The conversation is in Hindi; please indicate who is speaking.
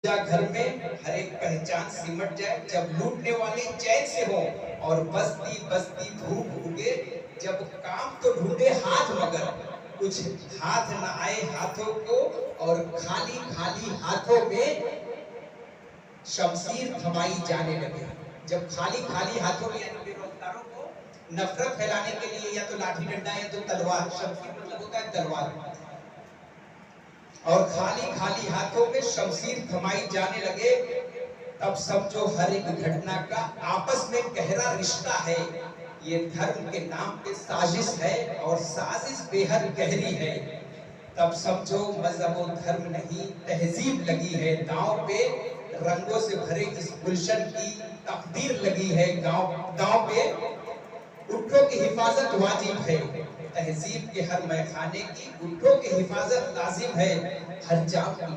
Speaker 1: घर में हर एक पहचान सिमट जाए, जब लूटने वाले चैन से हो और बस्ती बस्ती धूप उगे, जब काम तो ढूंढे हाथ मगर कुछ हाथ न आए हाथों को, और खाली खाली हाथों में शमशीर थमाई जाने लगे। जब खाली खाली हाथों में यानी बेरोजगारों को नफरत फैलाने के लिए या तो लाठी डंडा या तो तलवार, शमशीर मतलब होता है तलवार, और खाली खाली हाथों में शमशीर थमाई जाने लगे, तब समझो हर एक घटना का आपस में गहरा रिश्ता है। ये धर्म के नाम पे साजिश है और साजिश बेहद गहरी है। तब समझो मजहब और धर्म नहीं तहजीब लगी है दांव पे, रंगों से भरे इस गुलशन की तकदीर लगी है गांव पे। गुट्ठों की हिफाजत वाजिब है, तहजीब के हर मैखाने की गुट्ठों की हिफाजत लाजिम है, हर जाम की